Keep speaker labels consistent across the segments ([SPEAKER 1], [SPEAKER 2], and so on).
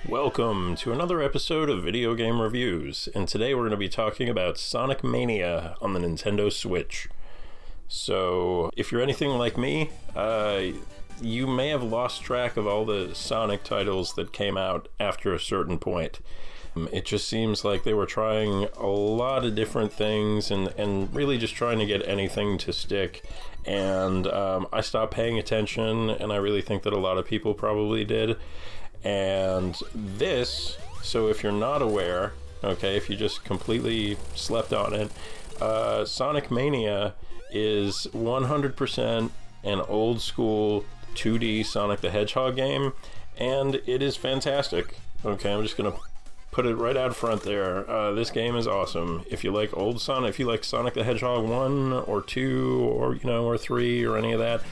[SPEAKER 1] Welcome to another episode of Video Game Reviews, and today we're going to be talking about Sonic Mania on the Nintendo Switch. So, if you're anything like me, you may have lost track of all the Sonic titles that came out after a certain point. It just seems like they were trying a lot of different things and really just trying to get anything to stick. And I stopped paying attention, and I really think that a lot of people probably did. And this, so if you're not aware, okay, if you just completely slept on it, Sonic Mania is 100% an old school 2D Sonic the Hedgehog game, and it is fantastic. Okay, I'm just gonna put it right out front there. This game is awesome. If you like old Sonic, if you like Sonic the Hedgehog 1 or 2 or or 3 or any of that,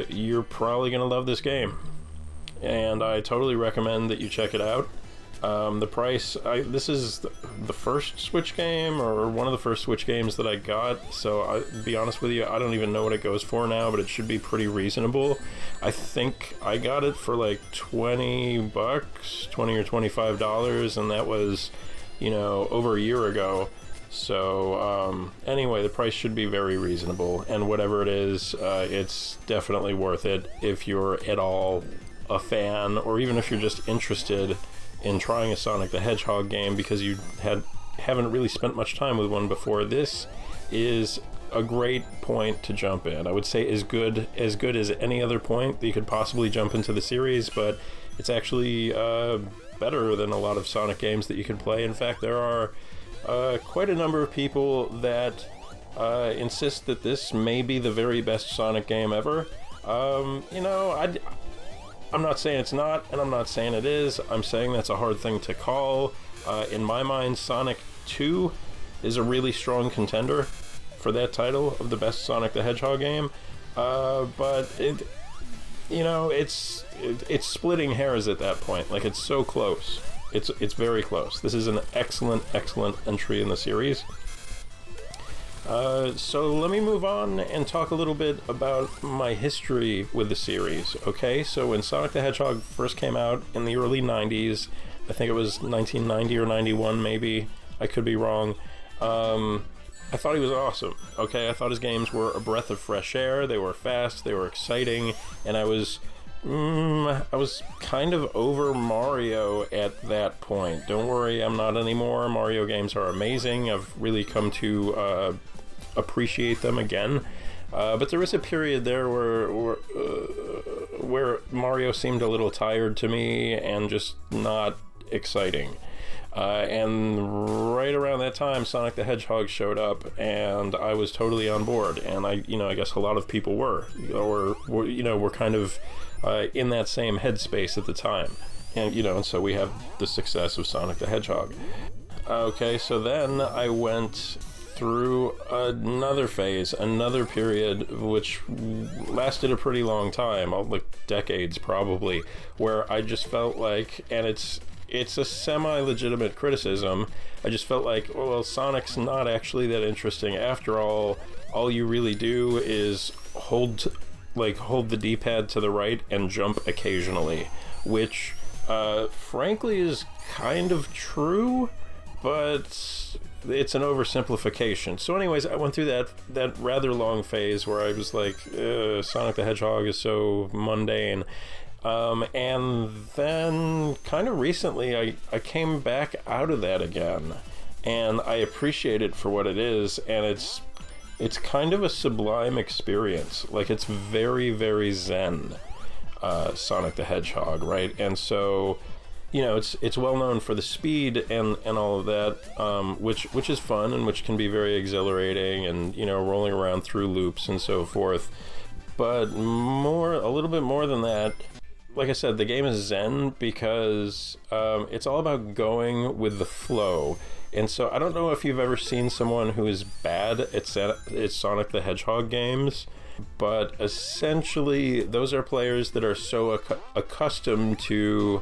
[SPEAKER 1] you're probably gonna love this game. And I totally recommend that you check it out. The price, this is the first Switch game, or one of the first Switch games that I got, so I'll be honest with you, I don't even know what it goes for now, but it should be pretty reasonable. I think I got it for like $20, $20 or $25, and that was, over a year ago. So, anyway, the price should be very reasonable, and whatever it is, it's definitely worth it if you're at all a fan, or even if you're just interested in trying a Sonic the Hedgehog game because you haven't really spent much time with one before. This is a great point to jump in. I would say as good as any other point that you could possibly jump into the series, but it's actually better than a lot of Sonic games that you can play. In fact, there are quite a number of people that insist that this may be the very best Sonic game ever. I'm not saying it's not, and I'm not saying it is. I'm saying that's a hard thing to call. In my mind, Sonic 2 is a really strong contender for that title of the best Sonic the Hedgehog game. But it's splitting hairs at that point. Like, it's so close. It's very close. This is an excellent entry in the series. So let me move on and talk a little bit about my history with the series, okay? So when Sonic the Hedgehog first came out in the early 90s, I think it was 1990 or 91 maybe, I could be wrong, I thought he was awesome, okay? I thought his games were a breath of fresh air, they were fast, they were exciting, and I was kind of over Mario at that point. Don't worry, I'm not anymore. Mario games are amazing. I've really come to appreciate them again. But there was a period there where Mario seemed a little tired to me and just not exciting. And right around that time, Sonic the Hedgehog showed up, and I was totally on board. And I guess a lot of people were kind of in that same headspace at the time. And so we have the success of Sonic the Hedgehog. Okay, so then I went through another phase, another period, which lasted a pretty long time, like decades probably, where I just felt like, and it's a semi-legitimate criticism, I just felt like, well, Sonic's not actually that interesting. After all you really do is hold the D-pad to the right and jump occasionally, which frankly is kind of true, but it's an oversimplification. So anyways, I went through that rather long phase where I was like, Sonic the Hedgehog is so mundane. And then kind of recently I came back out of that again, and I appreciate it for what it is, and it's kind of a sublime experience. Like, it's very, very zen, Sonic the Hedgehog, right? And so, it's well known for the speed and all of that, which is fun and which can be very exhilarating, and rolling around through loops and so forth. But a little bit more than that. Like I said, the game is zen because it's all about going with the flow. And so I don't know if you've ever seen someone who is bad at Sonic the Hedgehog games, but essentially those are players that are so accustomed to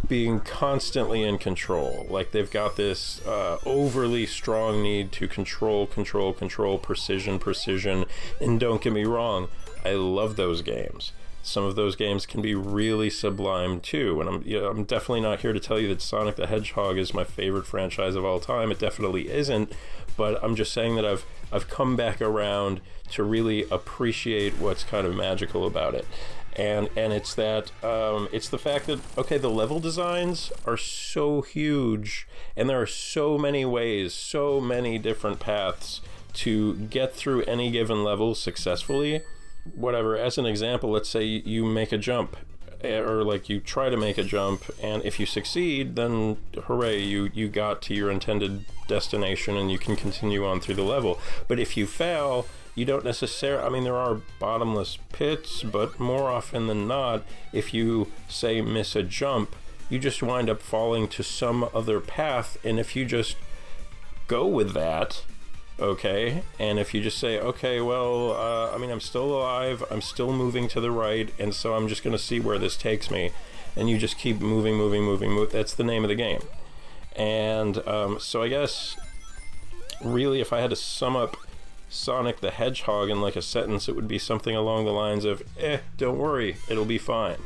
[SPEAKER 1] being constantly in control. Like, they've got this overly strong need to control, precision. And don't get me wrong, I love those games. some of those games can be really sublime too. And I'm definitely not here to tell you that Sonic the Hedgehog is my favorite franchise of all time. It definitely isn't, but I'm just saying that I've come back around to really appreciate what's kind of magical about it. And it's that it's the fact that, okay, the level designs are so huge, and there are so many ways, so many different paths to get through any given level successfully. Whatever, as an example, let's say you make a jump, or like you try to make a jump, and if you succeed, then hooray, you got to your intended destination and you can continue on through the level. But if you fail, you don't necessarily, I mean, there are bottomless pits, but more often than not, if you, say, miss a jump, you just wind up falling to some other path. And if you just go with that, okay, and if you just say, okay, well, I mean, I'm still alive, I'm still moving to the right, and so I'm just going to see where this takes me, and you just keep moving, that's the name of the game. And so I guess, really, if I had to sum up Sonic the Hedgehog in like a sentence, it would be something along the lines of, don't worry, it'll be fine.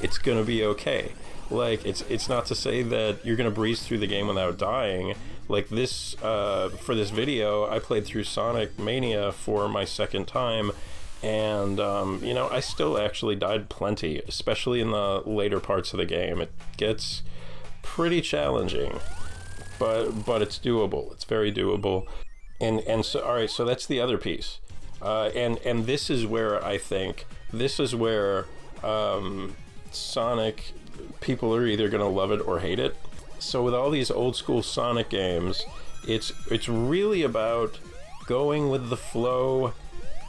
[SPEAKER 1] It's gonna be okay. Like, it's not to say that you're gonna breeze through the game without dying. Like this, for this video, I played through Sonic Mania for my second time, and, you know, I still actually died plenty, especially in the later parts of the game. It gets pretty challenging, but it's doable. It's very doable. And so, all right, so that's the other piece. And this is where I think, Sonic, people are either going to love it or hate it. So with all these old school Sonic games, it's really about going with the flow,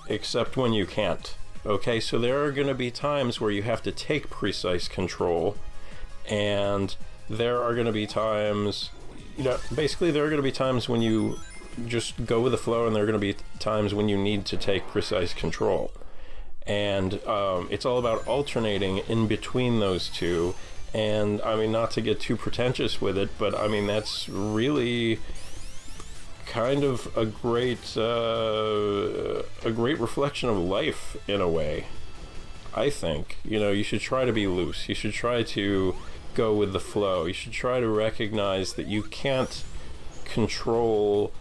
[SPEAKER 1] except when you can't. Okay, so there are going to be times where you have to take precise control, and there are going to be times, you know, basically there are going to be times when you just go with the flow, and there are going to be times when you need to take precise control. And it's all about alternating in between those two. And I mean, not to get too pretentious with it, but I mean, that's really kind of a great reflection of life in a way. I think, you know, you should try to be loose. You should try to go with the flow. You should try to recognize that you can't control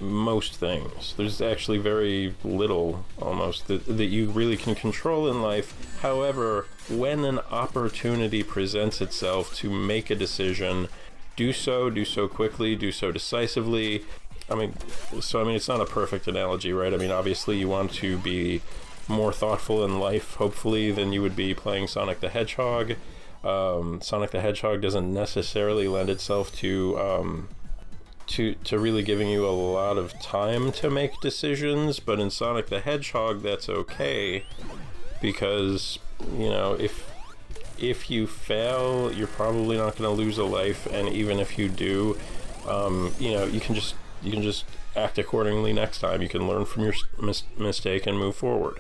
[SPEAKER 1] most things. There's actually very little, almost, that you really can control in life. However, when an opportunity presents itself to make a decision, do so quickly, do so decisively. I mean, it's not a perfect analogy, right? I mean, obviously you want to be more thoughtful in life, hopefully, than you would be playing Sonic the Hedgehog. Sonic the Hedgehog doesn't necessarily lend itself to really giving you a lot of time to make decisions, but in Sonic the Hedgehog, that's okay, because, you know, if you fail, you're probably not going to lose a life, and even if you do, you know, you can just act accordingly next time. You can learn from your mistake and move forward.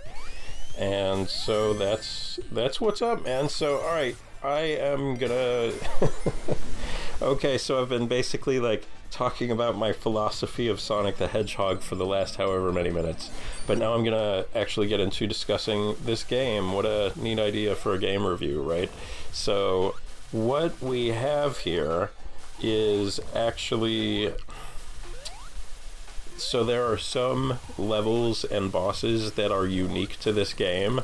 [SPEAKER 1] And so that's what's up, man. So, all right, I am gonna okay, so I've been basically like talking about my philosophy of Sonic the Hedgehog for the last however many minutes, but now I'm gonna actually get into discussing this game. What a neat idea for a game review, right? So what we have here is actually, so there are some levels and bosses that are unique to this game,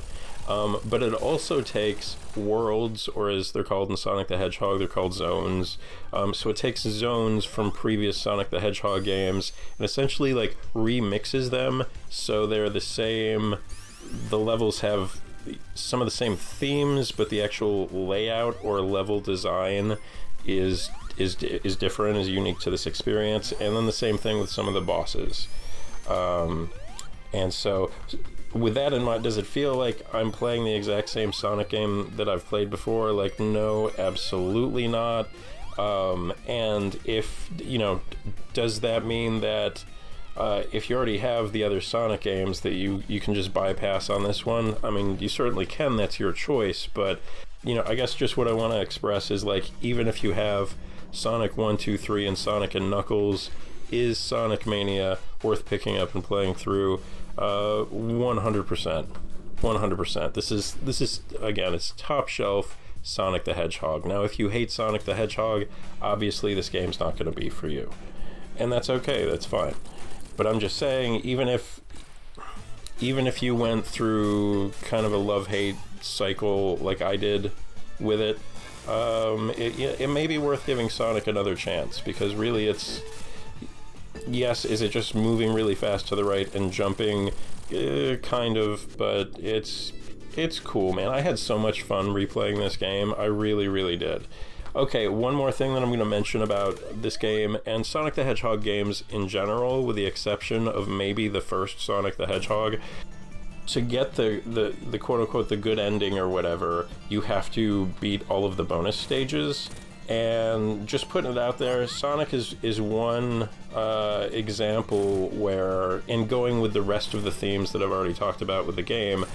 [SPEAKER 1] but it also takes worlds, or as they're called in Sonic the Hedgehog, they're called zones. So it takes zones from previous Sonic the Hedgehog games and essentially like remixes them so they're the same. The levels have some of the same themes, but the actual layout or level design is different, is unique to this experience. And then the same thing with some of the bosses. And so with that in mind, does it feel like I'm playing the exact same Sonic game that I've played before? Like, no, absolutely not. And if, you know, does that mean that if you already have the other Sonic games that you can just bypass on this one? I mean, you certainly can, that's your choice, but, you know, I guess just what I want to express is, like, even if you have Sonic 1, 2, 3, and Sonic and Knuckles, is Sonic Mania worth picking up and playing through? 100%. 100%. This is again, it's top shelf Sonic the Hedgehog. Now, if you hate Sonic the Hedgehog, obviously this game's not going to be for you. And that's okay, that's fine. But I'm just saying, even if you went through kind of a love-hate cycle like I did with it, it may be worth giving Sonic another chance, because really it's... Yes, is it just moving really fast to the right and jumping? Kind of, but it's cool, man. I had so much fun replaying this game. I really, really did. Okay, one more thing that I'm going to mention about this game, and Sonic the Hedgehog games in general, with the exception of maybe the first Sonic the Hedgehog. To get the quote-unquote the good ending or whatever, you have to beat all of the bonus stages. And just putting it out there, Sonic is one example where, in going with the rest of the themes that I've already talked about with the game,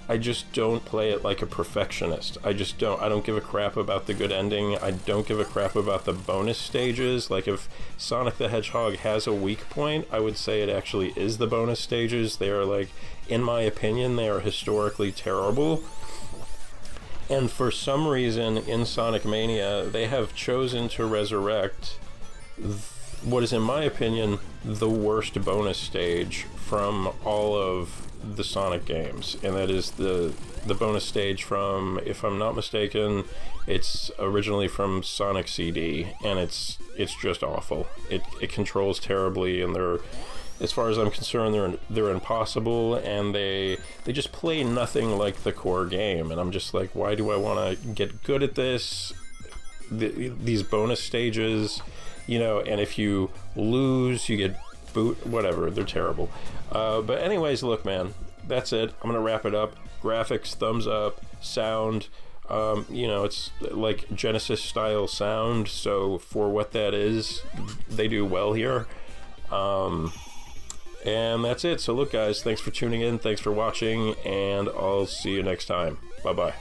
[SPEAKER 1] I just don't play it like a perfectionist. I don't give a crap about the good ending. I don't give a crap about the bonus stages. Like, if Sonic the Hedgehog has a weak point, I would say it actually is the bonus stages. They are, like, in my opinion, they are historically terrible. And for some reason, in Sonic Mania, they have chosen to resurrect what is, in my opinion, the worst bonus stage from all of the Sonic games. And that is the bonus stage from, if I'm not mistaken, it's originally from Sonic CD, and it's just awful. It controls terribly, and as far as I'm concerned, they're impossible, and they just play nothing like the core game. And I'm just like, why do I want to get good at this? These bonus stages, and if you lose, you get boot, whatever, they're terrible. But anyways, look, man, that's it. I'm gonna wrap it up. Graphics, thumbs up. Sound, it's like Genesis style sound, so for what that is, they do well here. And that's it. So look, guys, thanks for tuning in, thanks for watching, and I'll see you next time. Bye-bye.